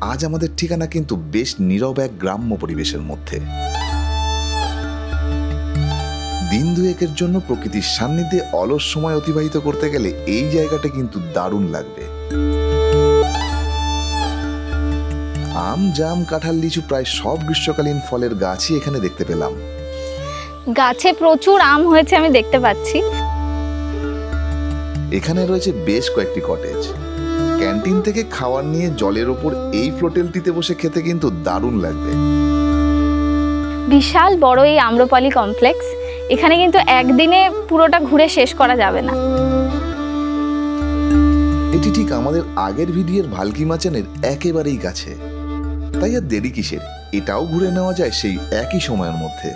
আজ আমাদের ঠিকানা কিন্তু বেশ নীরব এক গ্রাম্য পরিবেশের মধ্যে। দিন দুয়েকের জন্য প্রকৃতির সান্নিধ্যে অলস সময় অতিবাহিত করতে গেলে এই জায়গাটা কিন্তু দারুণ লাগবে। আম, জাম, কাঁঠাল, লিচু প্রায় সব গ্রীষ্মকালীন ফলের গাছই এখানে দেখতে পেলাম। গাছে প্রচুর আম হয়েছে আমি দেখতে পাচ্ছি। এখানে রয়েছে বেশ কয়েকটি কটেজ। ক্যান্টিন থেকে খাবার নিয়ে জলের ওপর এই ফ্লোটেলটিতে বসে খেতে কিন্তু দারুণ লাগবে। বিশাল বড় এই আম্রপালি কমপ্লেক্স, এখানে কিন্তু একদিনে পুরোটা ঘুরে শেষ করা যাবে না। এটি ঠিক আমাদের আগের ভিডিওর ভালকি মাচানের একেবারেই কাছে, তাই আর দেরি কিসের, এটাও ঘুরে নেওয়া যায় সেই একই সময়ের মধ্যে।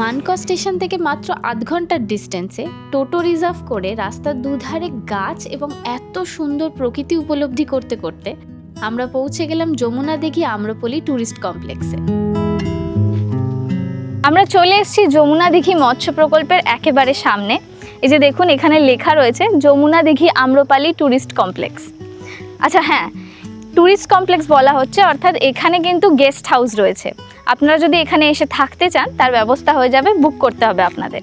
মানকড় স্টেশন থেকে মাত্র আধ ঘন্টার ডিস্টেন্সে টোটো রিজার্ভ করে রাস্তার দুধারে গাছ এবং এত সুন্দর প্রকৃতি উপলব্ধি করতে করতে আমরা পৌঁছে গেলাম যমুনা দিঘি আম্রপলি ট্যুরিস্ট কমপ্লেক্সে। আমরা চলে এসেছি যমুনা দিঘি মৎস্য প্রকল্পের একেবারে সামনে। এই যে দেখুন, এখানে লেখা রয়েছে যমুনা দিঘি আম্রপালি ট্যুরিস্ট কমপ্লেক্স। আচ্ছা হ্যাঁ, ট্যুরিস্ট কমপ্লেক্স বলা হচ্ছে, অর্থাৎ এখানে কিন্তু গেস্ট হাউস রয়েছে। আপনারা যদি এখানে এসে থাকতে চান তার ব্যবস্থা হয়ে যাবে, বুক করতে হবে আপনাদের।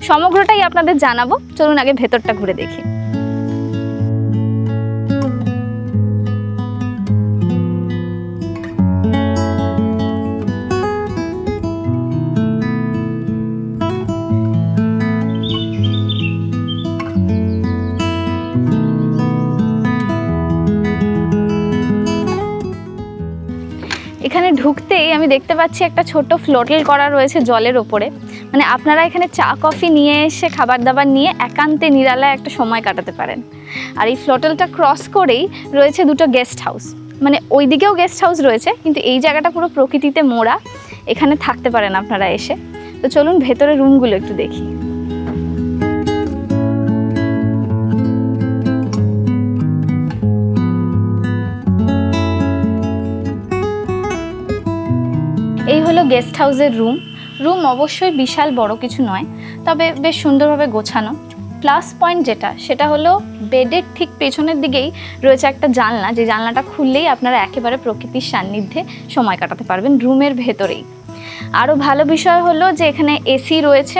সমগ্রটাই আপনাদের জানাবো, চলুন আগে ভেতরটা ঘুরে দেখি। এখানে ঢুকতেই আমি দেখতে পাচ্ছি একটা ছোট ফ্লোটেল করা রয়েছে জলের ওপরে। মানে আপনারা এখানে চা কফি নিয়ে এসে খাবার দাবার নিয়ে একান্তে নিরালায় একটা সময় কাটাতে পারেন। আর এই ফ্লোটেলটা ক্রস করেই রয়েছে দুটো গেস্ট হাউস, মানে ওই দিকেও গেস্ট হাউস রয়েছে, কিন্তু এই জায়গাটা পুরো প্রকৃতিতে মোড়া, এখানে থাকতে পারেন আপনারা এসে। তো চলুন ভেতরে রুমগুলো একটু দেখি। এই হলো গেস্ট হাউসের রুম অবশ্যই বিশাল বড় কিছু নয়, তবে বেশ সুন্দরভাবে গোছানো। প্লাস পয়েন্ট সেটা হলো বেডের ঠিক পেছনের দিকেই রয়েছে একটা জানলা, যে জানলাটা খুললেই আপনারা একেবারে প্রকৃতির সান্নিধ্যে সময় কাটাতে পারবেন রুমের ভেতরেই। আরও ভালো বিষয় হলো যে এখানে এসি রয়েছে,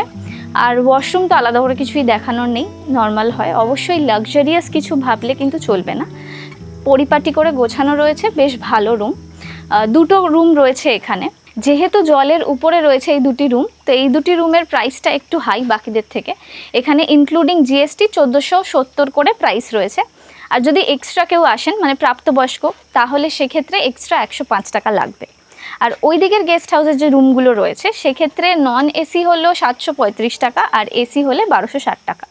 আর ওয়াশরুম তো আলাদা করে কিছুই দেখানোর নেই, নর্মাল হয়। অবশ্যই লাক্সারিয়াস কিছু ভাবলে কিন্তু চলবে না, পরিপাটি করে গোছানো রয়েছে, বেশ ভালো রুম। দুটো রুম রয়েছে এখানে। যেহেতু জলের উপরে রয়েছে এই দুটি রুম, তো এই দুটি রুমের প্রাইসটা একটু হাই বাকিদের থেকে। এখানে ইনক্লুডিং জিএসটি 1470 করে প্রাইস রয়েছে। আর যদি এক্সট্রা কেউ আসেন, মানে প্রাপ্তবয়স্ক, তাহলে সেক্ষেত্রে এক্সট্রা 105 টাকা লাগবে। আর ওই দিকের গেস্ট হাউসের যে রুমগুলো রয়েছে সেক্ষেত্রে নন এসি হলো 735 টাকা, আর এসি হলে 1260 টাকা।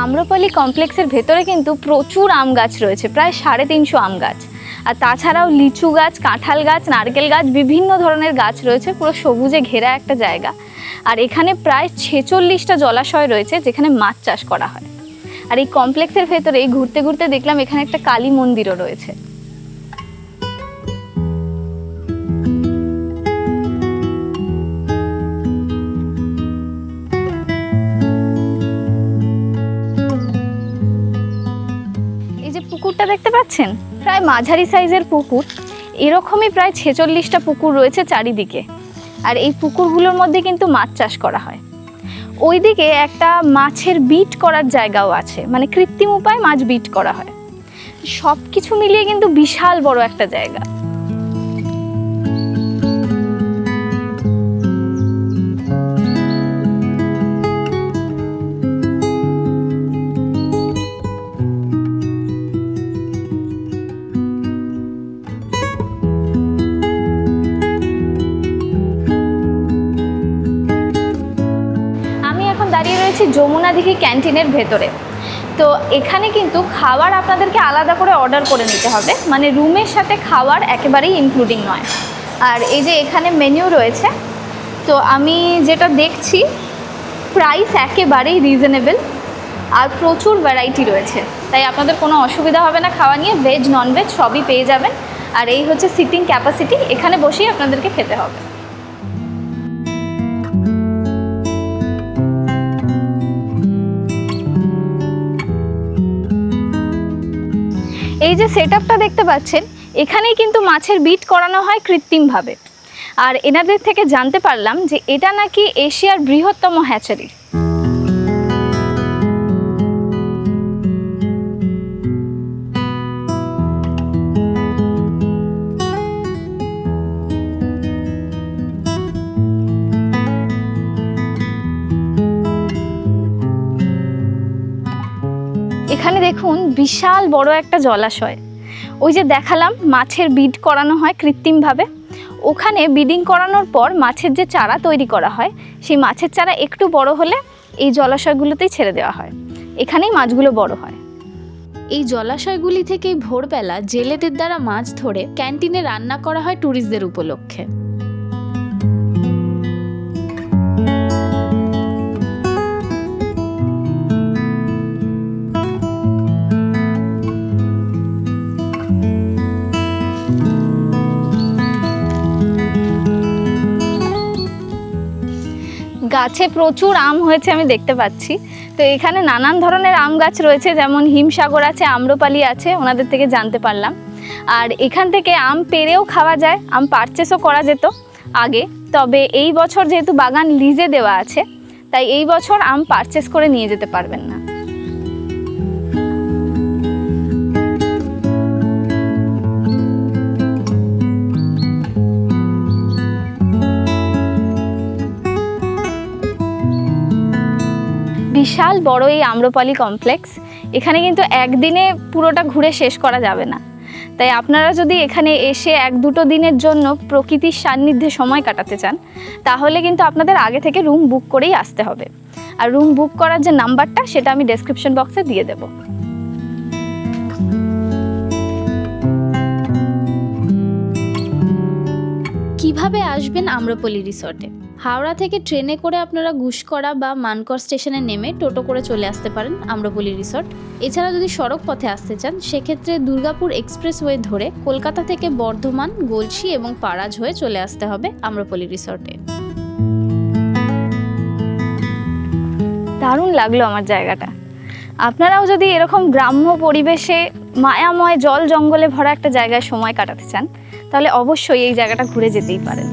আম্রপালি কমপ্লেক্সের ভেতরে কিন্তু প্রচুর আম গাছ রয়েছে, প্রায় 350 আম গাছ। আর তাছাড়াও লিচু গাছ, কাঁঠাল গাছ, নারকেল গাছ, বিভিন্ন ধরনের গাছ রয়েছে, পুরো সবুজে ঘেরা একটা জায়গা। আর এখানে প্রায় 46টা জলাশয় রয়েছে যেখানে মাছ চাষ করা হয়। আর এই কমপ্লেক্সের ভেতরে ঘুরতে ঘুরতে দেখলাম এখানে একটা কালী মন্দিরও রয়েছে। পুকুরটা দেখতে পাচ্ছেন, প্রায় মাঝারি সাইজের পুকুর, এরকমই প্রায় 46টা পুকুর রয়েছে চারিদিকে। আর এই পুকুরগুলোর মধ্যে কিন্তু মাছ চাষ করা হয়। ওইদিকে একটা মাছের বিট করার জায়গাও আছে, মানে কৃত্রিম উপায়ে মাছ বিট করা হয়। সব কিছু মিলিয়ে কিন্তু বিশাল বড় একটা জায়গা। যমুনা দিঘি ক্যান্টিনের ভেতরে। তো এখানে কিন্তু খাবার আপনাদেরকে আলাদা করে অর্ডার করে নিতে হবে, মানে রুমের সাথে খাবার একেবারেই ইনক্লুডিং নয়। আর এই যে এখানে মেনু রয়েছে, তো আমি যেটা দেখছি প্রাইস একেবারেই রিজনেবল। আর প্রচুর ভ্যারাইটি রয়েছে, তাই আপনাদের কোনো অসুবিধা হবে না খাওয়া নিয়ে। ভেজ ননভেজ সবই পেয়ে যাবেন। আর এই হচ্ছে সিটিং ক্যাপাসিটি, এখানে বসেই আপনাদেরকে খেতে হবে। এই যে সেটআপটা দেখতে পাচ্ছেন, এখানেই কিন্তু মাছের বিট করানো হয় কৃত্রিমভাবে। আর এনাদের থেকে জানতে পারলাম যে এটা নাকি এশিয়ার বৃহত্তম হ্যাচারি। এখানে দেখুন বিশাল বড় একটা জলাশয়। ওই যে দেখালাম মাছের বিড করানো হয় কৃত্রিমভাবে, ওখানে বিডিং করানোর পর মাছের যে চারা তৈরি করা হয়, সেই মাছের চারা একটু বড় হলে এই জলাশয়গুলোতেই ছেড়ে দেওয়া হয়, এখানেই মাছগুলো বড় হয়। এই জলাশয়গুলি থেকেই ভোরবেলা জেলেদের দ্বারা মাছ ধরে ক্যান্টিনে রান্না করা হয় ট্যুরিস্টদের উপলক্ষে। গাছে প্রচুর আম হয়েছে আমি দেখতে পাচ্ছি। তো এখানে নানান ধরনের আম গাছ রয়েছে, যেমন হিমসাগর আছে, আম্রপালি আছে, ওনাদের থেকে জানতে পারলাম। আর এখান থেকে আম পেড়েও খাওয়া যায়, আম পারচেসও করা যেত আগে। তবে এই বছর যেহেতু বাগান লিজে দেওয়া আছে, তাই এই বছর আম পারচেস করে নিয়ে যেতে পারবেন না। বিশাল বড় এই আম্রপালি কমপ্লেক্স, এখানে কিন্তু একদিনে পুরোটা ঘুরে শেষ করা যাবে না। তাই আপনারা যদি এখানে এসে 1-2 দিনের জন্য প্রকৃতির সান্নিধ্যে সময় কাটাতে চান, তাহলে কিন্তু আপনাদের আগে থেকে রুম বুক করেই আসতে হবে। আর রুম বুক করার যে নাম্বারটা, সেটা আমি ডেসক্রিপশন বক্সে দিয়ে দেব। কিভাবে আসবেন আম্রপলি রিসর্টে? হাওড়া থেকে ট্রেনে করে আপনারা গুসকরা বা মানকর স্টেশনে নেমে টোটো করে চলে আসতে পারেন আম্রপলি রিসর্ট। এছাড়া যদি সড়ক পথে আসতে চান, সেক্ষেত্রে দুর্গাপুর এক্সপ্রেসওয়ে ধরে কলকাতা থেকে বর্ধমান, গলসি এবং পাড়াজ হয়ে চলে আসতে হবে আম্রপলি রিসর্টে। দারুণ লাগলো আমার জায়গাটা। আপনারাও যদি এরকম গ্রাম্য পরিবেশে মায়াময় জল জঙ্গলে ভরা একটা জায়গায় সময় কাটাতে চান, তাহলে অবশ্যই এই জায়গাটা ঘুরে যেতেই পারেন।